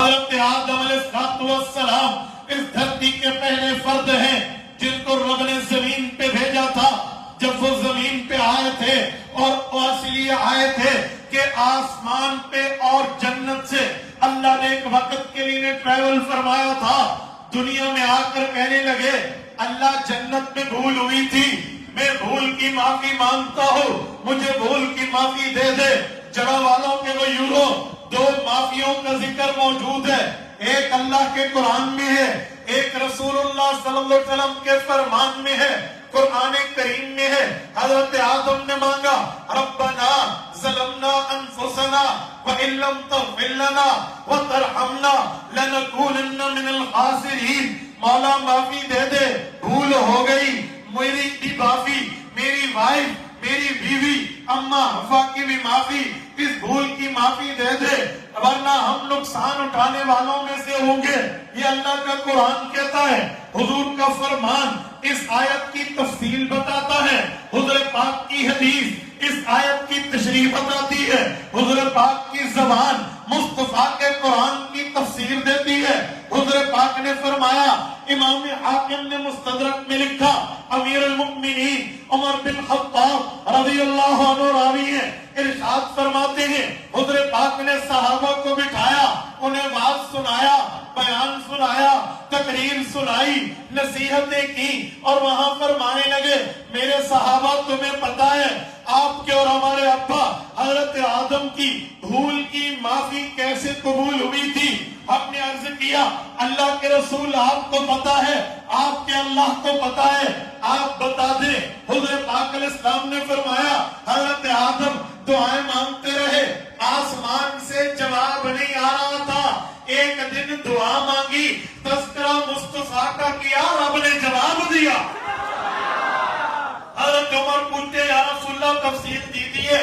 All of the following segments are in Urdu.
حضرت آدم علیہ السلام اس دھرتی کے پہلے فرد ہیں جن کو رب نے زمین پہ بھیجا تھا. جب وہ زمین پہ آئے تھے اور اس لیے آئے تھے کہ آسمان پہ اور جنت سے اللہ نے ایک وقت کے لیے ٹریول فرمایا تھا. دنیا میں آ کر کہنے لگے اللہ جنت میں بھول ہوئی تھی, میں بھول کی معافی مانگتا ہوں, مجھے بھول کی معافی دے دے. جڑا والوں کے وہ یورو دو معافیوں کا ذکر موجود ہے, ایک اللہ کے قرآن میں ہے, ایک رسول اللہ صلی اللہ علیہ وسلم کے فرمان میں ہے, قرآن کریم میں ہے. حضرت آدم نے مانگا ربنا ظلمنا انفسنا وان لم تغفر لنا وترحمنا لنکونن من الخاسرین. مولا معافی دے دے, بھول ہو گئی, میری بھی معافی, میری وائف, میری بیوی اماں حوا کی بھی معافی, اس بھول کی معافی دے دے ورنہ ہم نقصان اٹھانے والوں میں سے ہوں گے. یہ اللہ کا قرآن کہتا ہے. حضور کا فرمان اس آیت کی تفصیل بتاتا ہے, حضور پاک کی حدیث اس آیت کی تشریح بتاتی ہے, حضور پاک کی زبان مصطفیٰ کے قرآن کی تفسیر دیتی ہے. حضور پاک نے فرمایا, امام حاکم نے مستدرک میں لکھا, امیر المؤمنین عمر بن خطاب رضی اللہ عنہ راوی ہیں, ارشاد فرماتے ہیں حضور پاک نے صحابہ کو بٹھایا, انہیں واعظ سنایا, بیان سنایا, تقریر سنائی, نصیحتیں کی اور وہاں فرمانے لگے میرے صحابہ تمہیں پتہ ہے آپ کے اور ہمارے ابا حضرت آدم کی بھول کی معافی کیسے قبول ہوئی تھی. ہم نے عرض کیا اللہ کے رسول آپ کو پتا ہے, آپ کے اللہ کو پتا ہے, آپ بتا دیں. حضور پاک علیہ السلام نے فرمایا حضرت آدم دعائیں مانگتے رہے, آسمان سے جواب نہیں آ رہا تھا. ایک دن دعا مانگی, تذکرہ مصطفیٰ کا کیا, رب نے جواب دیا. حضرت عمر پوچھتے یا رسول اللہ تفصیل دیجیے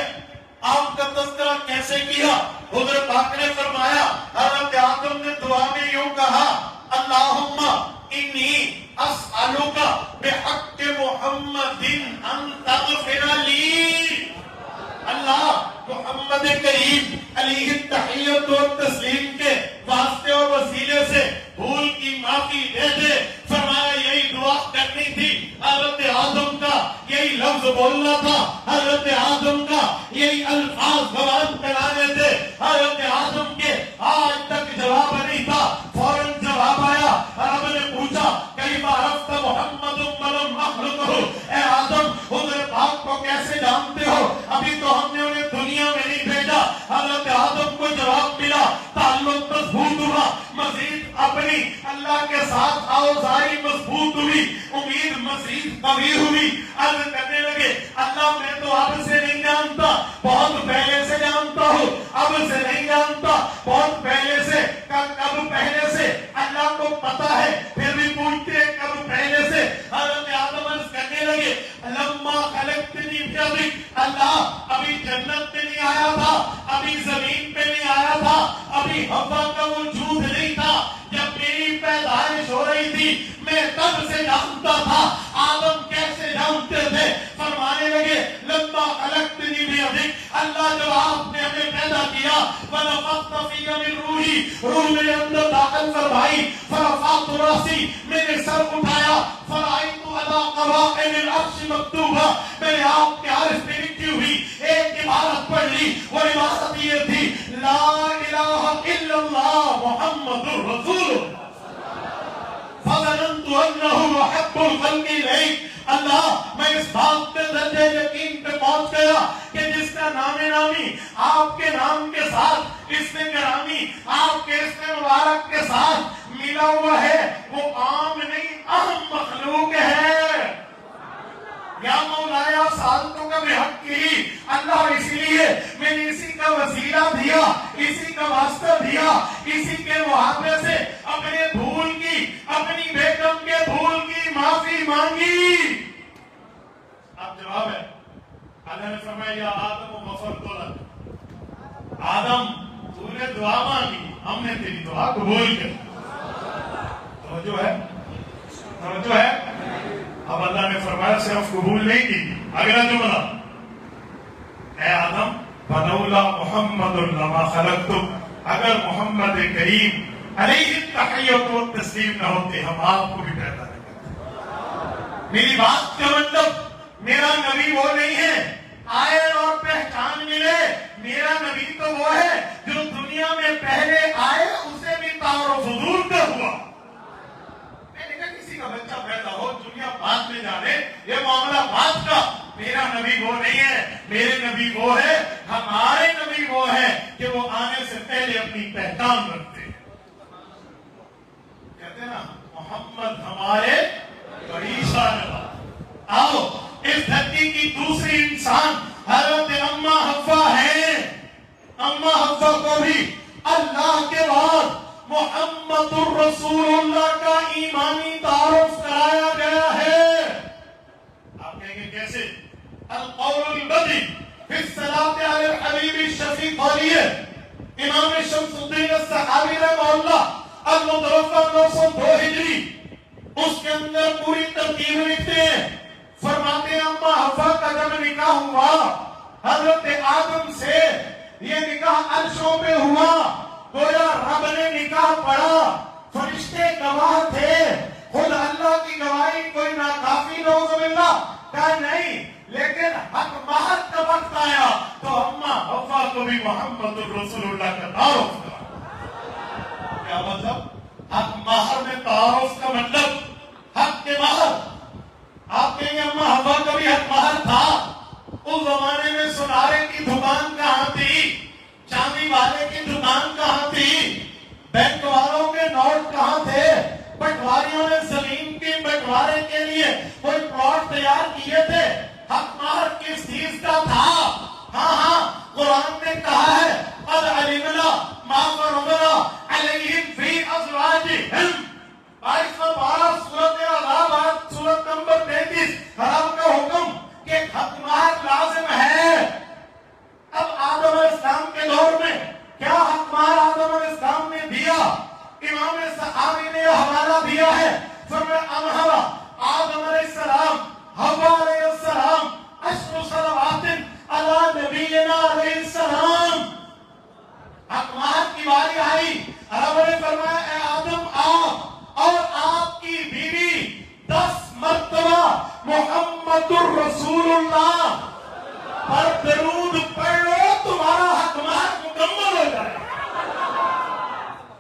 آپ کا تذکرہ کیسے کیا. حضور پاک نے فرمایا حضرت آدم نے دعا میں یوں کہا اللہم انی اسألک بحق محمد ان تغفر لی. اللہ محمد کریم علیہ التحیت و تسلیم کے واسطے اور وسیلے سے بھول کی معافی دے دے. فرمایا یہی دعا کرنی تھی, حضرت آدم کا یہی لفظ بولنا تھا, حضرت آدم کا یہی الفاظ زبان پہ لانے تھے. حضرت آدم کے آج تک جواب نہیں تھا, فوراً جواب آیا. رب نے پوچھا کئی عرفت محمد ولم اخلقہ, اے آدم حضور پاک کو کیسے جانتے ہو, ابھی تو ہم نے انہیں دنیا میں نہیں بھیجا. حضرت آدم کو جواب ملا, تعلق مضبوط ہوا, مزید اپنی اللہ کے ساتھ آوازاری مضبوط ہوئی, امید مزید قوی ہوئی. عرض کرنے لگے اللہ میں تو اب سے نہیں جانتا, بہت پہلے سے جانتا ہوں, اب سے نہیں جانتا, بہت پہلے سے. کب پہلے سے اللہ کو پتا ہے, پھر بھی پوچھتے ہیں کب پہلے سے. حضرت آدم عرض کرنے لگے لما خلقتنی بیدک, اللہ ابھی جنت میں نہیں آیا تھا, ابھی زمین پہ نہیں آیا تھا, ابھی ہوا کا وجود نہیں تھا, جب میری پیدائش ہو رہی تھی میں تب سے جانتا تھا. آدم کیسے جانتے تھے؟ فرمانے لگے لما خلقتنی بیدک, اللہ جب آپ نے ہمیں پیدا کیا ونفخت فی من روحی, روح میرے اندر داخل فرمائی, فرفعت رأسی, میں نے سر اٹھایا, فرأیت علی قوائم العرش مکتوبہ, میں نے آپ کے عرش پہ لکھی ہوئی ایک عبارت پڑھ لی. وہ عبارت یہ تھی لا الہ الا اللہ محمد الرسول. فظننت انہ احب الخلق الیک, اللہ میں اس بات پہ درجہ یقین پہ پہنچ گیا کہ جس کا نام نامی آپ کے نام کے ساتھ, اسم گرامی آپ کے اسم مبارک کے ساتھ ملا ہوا ہے, وہ عام نہیں اہم مخلوق ہے. یا مولایا سالتوں کا بحق کی اللہ, اسی لیے میں نے اسی کا وسیلہ دیا, اسی کا واسطہ دیا, اسی کے محابے سے اپنے بھول کی, اپنی بیگم کے بھول کی معافی مانگی. اب جواب ہے, اللہ نے فرمایا یا آدم غفرت لک, آدم تو نے دعا مانگی, ہم نے تیری دعا قبول کی. توجہ ہے, توجہ ہے. اب اللہ نے فرمایا صرف قبول نہیں کی, اگلا جملہ اے آدم فلولا محمد لما خلقتک, اگر محمد کریم علیہ التحیۃ والتسلیم نہ ہوتے ہم آپ کو بھی پیدا نہیں کرتے. میری بات کا مطلب میرا نبی وہ نہیں ہے آئے اور پہچان ملے. میرا نبی تو وہ ہے جو دنیا میں پہلے آئے اسے بھی تعارف حضور کا ہوا. میں نے کہا کسی کا بچہ پیدا ہو دنیا بعد میں جانے یہ معاملہ بعد کا. میرا نبی وہ نہیں ہے. میرے نبی وہ ہے ہمارے نبی وہ ہے کہ وہ آنے سے پہلے اپنی پہچان رکھتے ہیں. کہتے ہیں نا محمد ہمارے بڑی شان ہے. آؤ اس دھرتی کی دوسری انسان حضرت اماں حوا ہے. اماں حوا کو بھی اللہ کے بعد محمد الرسول اللہ کا ایمانی تعارف کرایا گیا ہے. آپ کہیں گے کیسے؟ القول البدی فی الصلاۃ علی الحبیب الشفیع قولیہ امام شمس الدین الصحابی رحمہ اللہ المتوفی 902 ہجری اس کے اندر پوری ترتیب لکھتے ہیں. فرماتے ہیں اماں حوا کا جب نکاح ہوا حضرت آدم سے یہ نکاح عرشوں پہ ہوا. گویا رب نے نکاح پڑھا. فرشتے گواہ تھے. خود اللہ کی گواہی کوئی ناکافی نعوذ باللہ کہا نہیں. لیکن حق مہر کا وقت آیا تو اماں حوا کو بھی محمد الرسول اللہ کا تعارف کرا. کیا مطلب؟ حق مہر میں تعارف کا مطلب حق کے مہر. آپ کہیں گے اماں حوا کا بھی حق مہر تھا. اس زمانے میں سنارے کی دکان کہاں تھی؟ چاندی والے کی دکان کہاں تھی؟ بینک والوں کے نوٹ کہاں تھے؟ پٹواریوں نے زمین کے بٹوارے کے لیے کوئی پلاٹ تیار کیے تھے. حق مہر کس چیز کا تھا؟ ہاں قرآن نے کہا ہے قد علمنا ما فرضنا علیہم فی ازواجہم. 2212 سورۃ الاعراف سورۃ نمبر 33 رب کا حکم کہ حق مہر لازم ہے. اب آدم علیہ السلام کے دور میں کیا حق مہر آدم علیہ السلام نے دیا؟ امام صحابی نے حوالہ دیا ہے. فرمایا امہرا آدم علیہ السلام حوا علیہ السلام 10 صلوات علی نبینا علیہ السلام. حق مہر کی باری آئی. رب نے فرمایا اے آدم آپ اور آپ کی بیوی 10 مرتبہ محمد الرسول اللہ پر درود پڑھ لو تمہارا حق مہر مکمل ہو جائے.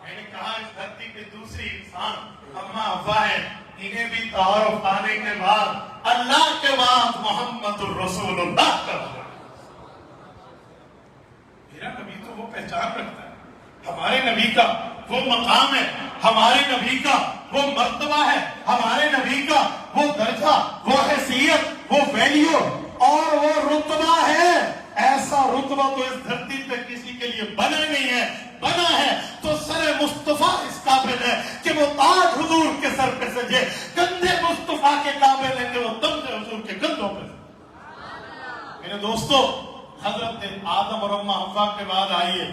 میں نے کہا اس دھرتی کے دوسری انسان اماں حوا ہے. انہیں بھی تعارف آنے کے بعد اللہ کے بعد محمد الرسول اللہ کا ہوا. میرا نبی تو وہ پہچان رکھتا ہے. ہمارے نبی کا وہ مقام ہے. ہمارے نبی کا وہ مرتبہ ہے. ہمارے نبی کا وہ درجہ وہ حیثیت وہ ویلیو اور وہ رتبہ ہے. ایسا رتبہ تو اس دھرتی پہ کسی کے لیے بنا نہیں ہے. بنا ہے تو سر مصطفیٰ اس قابل ہے کہ وہ تاج حضور کے سر پہ سجے. کندھے مصطفیٰ کے قابل ہے کہ وہ تمغے حضور کے کندھوں پہ سجے. میرے دوستو حضرت آدم اور اماں حوا کے بعد آئیے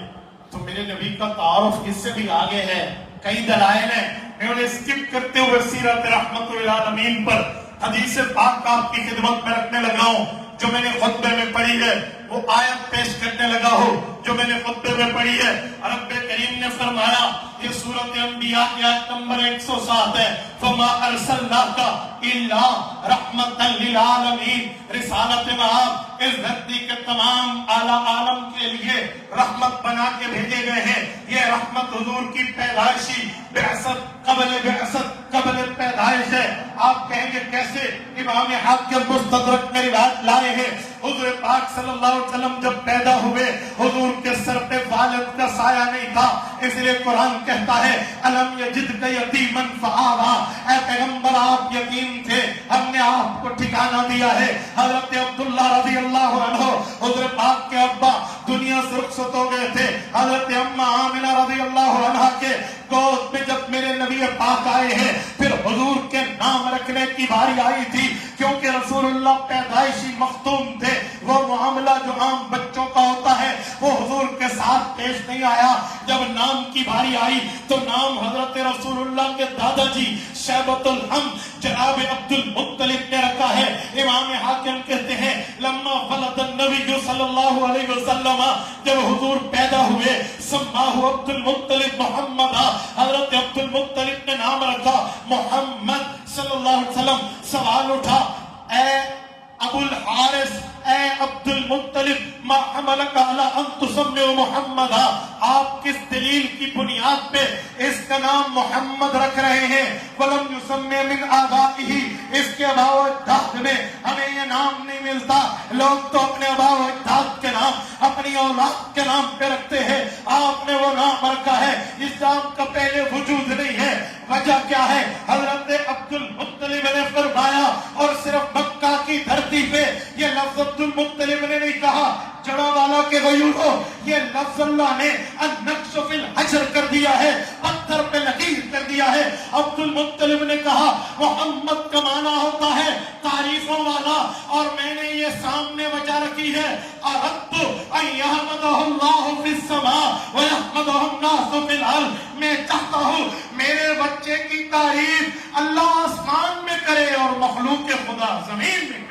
تو میرے نبی کا تعارف اس سے بھی آگے ہے. کئی دلائل ہیں. میں انہیں اسکپ کرتے ہوئے سیرت رحمت للعالمین پر حدیث پاک کا آپ کی خدمت میں رکھنے لگا ہوں جو میں نے خطبے میں پڑھی ہے. وہ آیت پیش کرنے لگا ہو جو میں نے خطبے میں پڑھی ہے. رب کریم نے فرمایا یہ سورۃ انبیاء کی آیت نمبر 107 ہے. فما ارسلناک الا رحمۃ للعالمین. رسالت مآب اس دھرتی کے تمام اعلیٰ عالم کے لیے رحمت بنا کے بھیجے گئے ہیں. یہ رحمت حضور کی پیدائشی بعثت قبل پیدائش ہے. آپ کہیں گے کیسے؟ امام حاکم مستدرک میں روایت لائے ہیں حضور پاک صلی اللہ علیہ وسلم جب پیدا ہوئے حضور کے سر پہ والد کا سایہ نہیں تھا. اس لیے قرآن کہتا ہے الم یجدک یتیما فآویٰ. اے پیغمبر آپ یتیم تھے ہم نے آپ کو ٹھکانہ دیا ہے. حضرت عبداللہ رضی اللہ عنہ حضور پاک کے ابا دنیا سے رخصت ہو گئے تھے. حضرت اماں آمنہ رضی اللہ عنہ کے گود میں جب میرے نبی پاک آئے ہیں پھر حضور کے نام رکھنے کی باری آئی تھی کیونکہ رسول اللہ پیدائشی مختوم تھے. وہ معاملہ جو عام بچوں کا ہوتا ہے وہ حضور کے ساتھ ساتھ پیش نہیں آیا. جب نام کی باری آئی تو نام حضرت رسول اللہ کے دادا جی شیبۃ الحم جناب عبد المطلب نے رکھا ہے. امام حاکم کہتے ہیں لما ولد النبی صلی اللہ علیہ وسلم، جب حضور پیدا ہوئے، سماہ عبد المطلب محمد، حضرت عبد المطلب نے نام رکھا محمد صلی اللہ علیہ وسلم. سوال اٹھا، اے ابو الحارث، اے عبد المطلب، ما حملک علی ان تسمع محمد، آپ کس دلیل کی بنیاد پہ اس کا نام محمد رکھ رہے ہیں؟ ولم یسمع من آبائہ، اس کے آباء و اجداد میں ہمیں یہ نام نہیں ملتا. لوگ تو اپنے آباء و اجداد کے نام اپنی اولاد کے نام پہ رکھتے ہیں، آپ نے وہ نام رکھا ہے جس نام کا پہلے وجود نہیں ہے. وجہ کیا ہے؟ حضرت عبد المطلب نے فرمایا، اور صرف مکہ کی دھرتی پہ یہ لفظ عبد المطلب نے نہیں کہا، جڑا والا کے غیورو، یہ لفظ اللہ نے النقش فی الحجر کر دیا ہے، پتھر پہ لکیر کر دیا ہے. عبد المطلب نے کہا محمد کا معنی ہوتا ہے تعریفوں والا، اور میں نے یہ سامنے وجہ رکھی ہے، اردت ان یحمدہ اللہ فی السماء ویحمدہ الناس فی الارض. میں چاہتا ہوں میرے بچے کی تعریف اللہ آسمان میں کرے اور مخلوق خدا زمین میں.